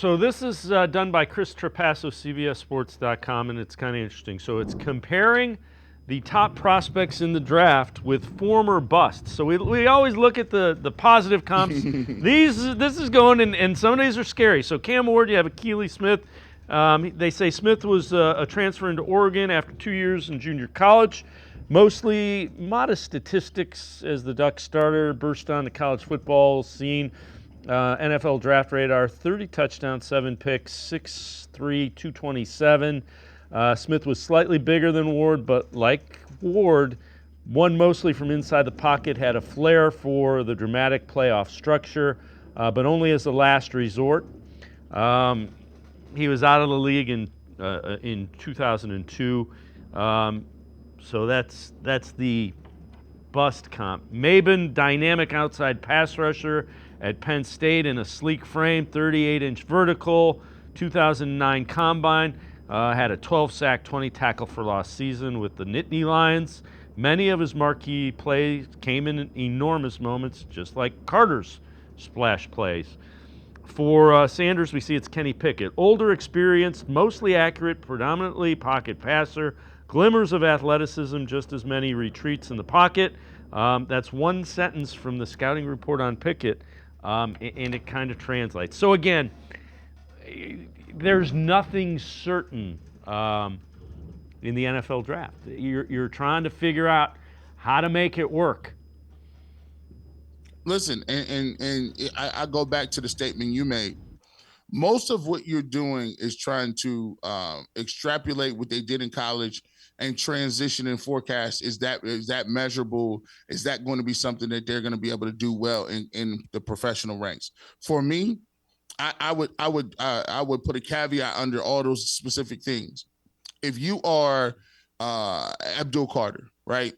So this is done by Chris Trapasso, CBSSports.com, and it's kind of interesting. So it's comparing the top prospects in the draft with former busts. So we always look at the positive comps. This is going, and some of these are scary. So Cam Ward, you have Akili Smith. They say Smith was a transfer into Oregon after 2 years in junior college. Mostly modest statistics as the Duck starter, burst on the college football scene. NFL draft radar, 30 touchdowns, 7 picks, 6'3", 227. Smith was slightly bigger than Ward, but like Ward, won mostly from inside the pocket, had a flair for the dramatic playoff structure, but only as a last resort. He was out of the league in 2002. So that's the bust comp. Maben, dynamic outside pass rusher at Penn State in a sleek frame, 38-inch vertical, 2009 combine, had a 12-sack, 20-tackle for loss season with the Nittany Lions. Many of his marquee plays came in enormous moments, just like Carter's splash plays. For Sanders, we see it's Kenny Pickett. Older, experienced, mostly accurate, predominantly pocket passer, glimmers of athleticism, just as many retreats in the pocket. That's one sentence from the scouting report on Pickett, and it kind of translates. So again, there's nothing certain in the NFL draft. You're trying to figure out how to make it work. Listen, and I go back to the statement you made. Most of what you're doing is trying to extrapolate what they did in college and transition and forecast. Is that measurable? Is that going to be something that they're going to be able to do well in the professional ranks? For me, I would put a caveat under all those specific things. If you are Abdul Carter, right?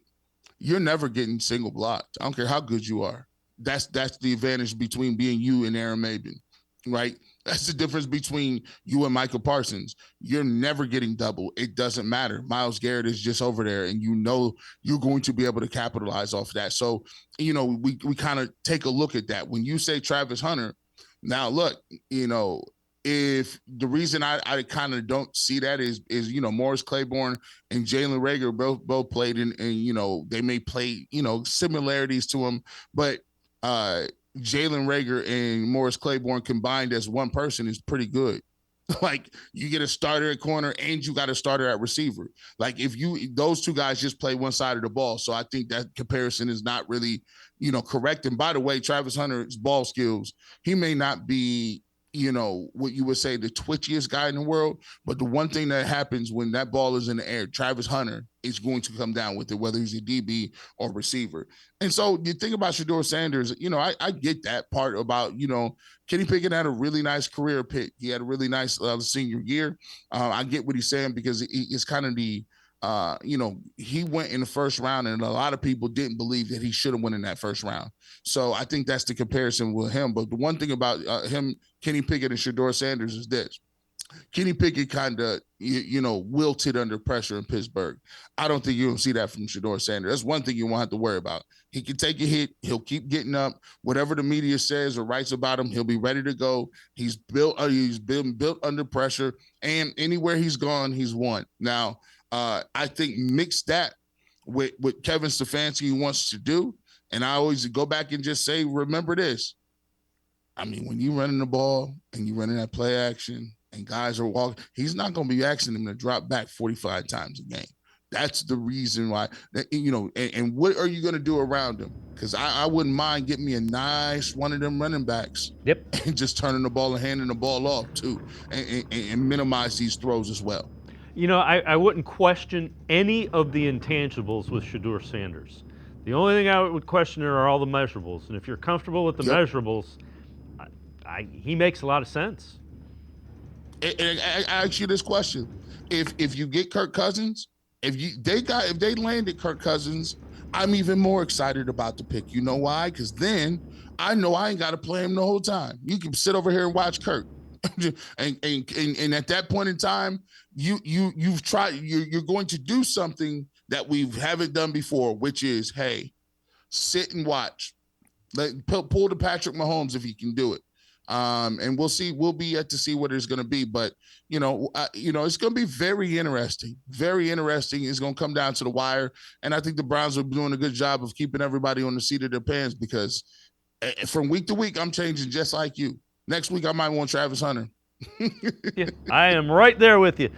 You're never getting single blocked. I don't care how good you are. That's the advantage between being you and Aaron Maben, right? That's the difference between you and Michael Parsons. You're never getting double. It doesn't matter. Myles Garrett is just over there, and you know you're going to be able to capitalize off of that. So, we kind of take a look at that. When you say Travis Hunter, now look, if the reason I kind of don't see that is Morris Claiborne and Jalen Reagor both played and they may play similarities to him, but Jalen Reagor and Morris Claiborne combined as one person is pretty good. Like you get a starter at corner and you got a starter at receiver. Like if those two guys just play one side of the ball. So I think that comparison is not really, correct. And by the way, Travis Hunter's ball skills, he may not be, what you would say the twitchiest guy in the world. But the one thing that happens when that ball is in the air, Travis Hunter is going to come down with it, whether he's a DB or receiver. And so you think about Shedeur Sanders, I get that part about, Kenny Pickett had a really nice career pick. He had a really nice senior year. I get what he's saying because it's kind of he went in the first round, and a lot of people didn't believe that he should have went in that first round. So I think that's the comparison with him. But the one thing about him, Kenny Pickett and Shedeur Sanders is this. Kenny Pickett kind of, wilted under pressure in Pittsburgh. I don't think you'll see that from Shedeur Sanders. That's one thing you won't have to worry about. He can take a hit. He'll keep getting up. Whatever the media says or writes about him, he'll be ready to go. He's been built under pressure, and anywhere he's gone, he's won. Now, I think mix that with what Kevin Stefanski wants to do, and I always go back and just say, remember this. I mean, when you're running the ball and you're running that play action and guys are walking, he's not going to be asking them to drop back 45 times a game. That's the reason why, and what are you going to do around him? Because I wouldn't mind getting me a nice one of them running backs. Yep. And just turning the ball and handing the ball off too, and minimize these throws as well. I wouldn't question any of the intangibles with Shedeur Sanders. The only thing I would question are all the measurables. And if you're comfortable with the measurables, he makes a lot of sense. And I ask you this question: If you get Kirk Cousins, if they landed Kirk Cousins, I'm even more excited about the pick. You know why? Because then I know I ain't got to play him the whole time. You can sit over here and watch Kirk. and at that point in time, you've tried. You're going to do something that we haven't done before, which is, hey, sit and watch. Pull the Patrick Mahomes if he can do it. And we'll see. We'll be yet to see what it's going to be, but it's going to be very interesting. Very interesting. It's going to come down to the wire, and I think the Browns are doing a good job of keeping everybody on the seat of their pants because from week to week, I'm changing just like you. Next week, I might want Travis Hunter. Yeah, I am right there with you.